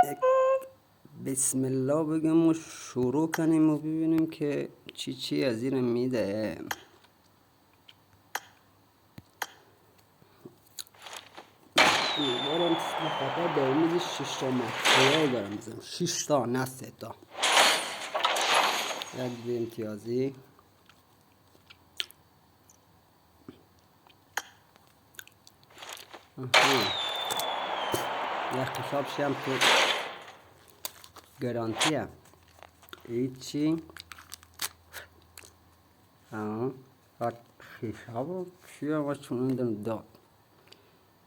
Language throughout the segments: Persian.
یک بسم الله بگم و شروع کنیم و ببینیم که چی از این میده. امیدوارم فقط دومیز 6 تا متریال دارم بزنم، 6 تا نه 3 تا. یک به امتیازی یک خشابشی هم تو گرانتیه هیچی. خشاب چی هم چون داد،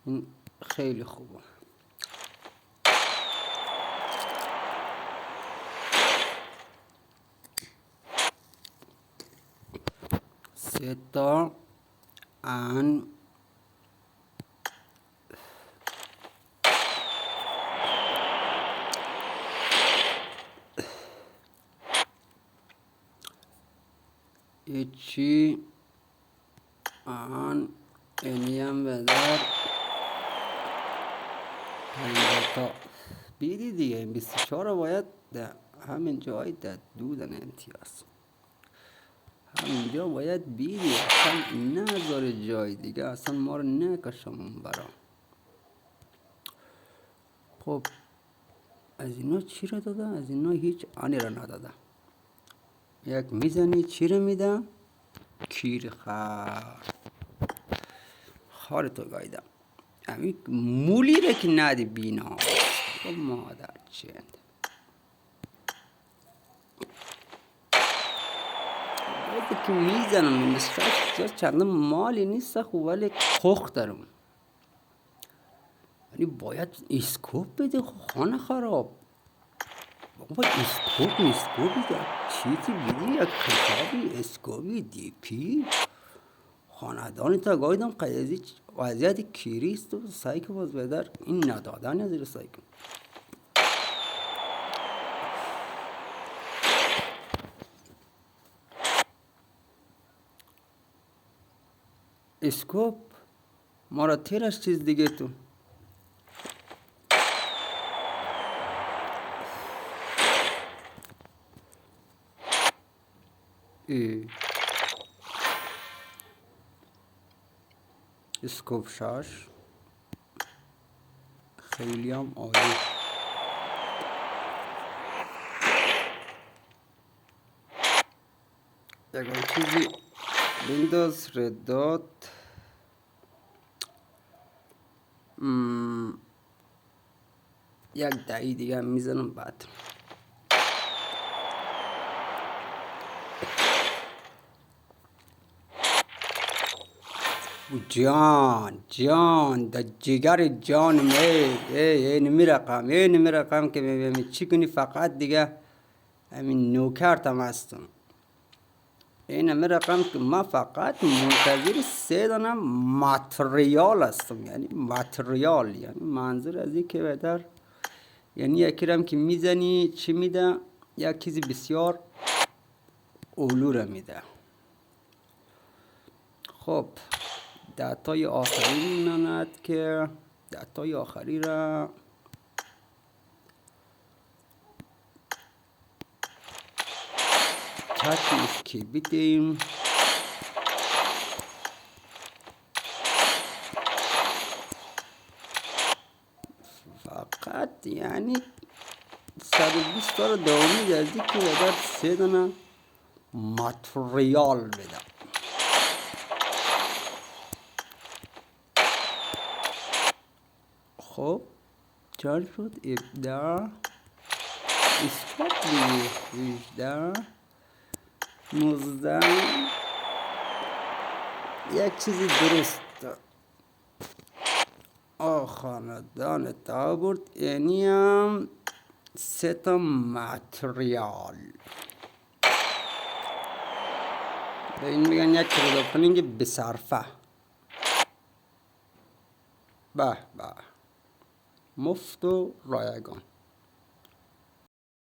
این خیلی خوبه. سه تا ان ایچی ان اینیم بدر 50 تا بیدی دیگه. این 24 رو باید ده همین جای ده دودن امتیاز، همینجا باید بیدی، اصلا نذار جای دیگه، اصلا ما رو نکشم اون برا. خب از اینا چی رو داده؟ از اینا هیچ آنی رو نداده. یک میزنی چی رو میده؟ کیر خار تو گایدم. همین مولی رو که ندی بینا. خب مادر چند باید که میزنم این بسیار چندم مالی نیست خوب، ولی خوخ دارم. ولی باید اسکوپ بده، خانه خراب. بابا اسکوپی دار چیزی بیدی، یک خشابی اسکوپی دیپی خاندانی تا گایدم قیدی وضعیت کیریست و سعی که باز بدر این ندادن از سعی کن. اسکوپ ما را تیرش چیز دیگه تو اسکوپ شاش خیلی هم عالی. یک چیزی ویندوز ردات یک دهی دیگه میزنم بعد. جان دا جگر جانم این میرقم که ببینی چی کنی. فقط دیگه همین نوکرتم هستم. این میرقم که ما فقط منتظر 3 دانه ماتریال هستم. یعنی ماتریال یعنی منظور از این که بدر یعنی یکی رم که میزنی چی میده؟ یک چیزی بسیار اولو را میده. خب دتای آخری میماند که دتای آخری را تکیش که بیدیم. فقط یعنی 120 تا رو دومی جزدی که بدر 3 دانه ماتریال بده. خب چند شد؟ 17 اسکوپ دیگه 18 19 یک چیزی درست خاندان تا برد. یعنی هم 3 تا ماتریال. به این میگن یک کلید اوپنینگ بصرفه. به مفت و رایگان.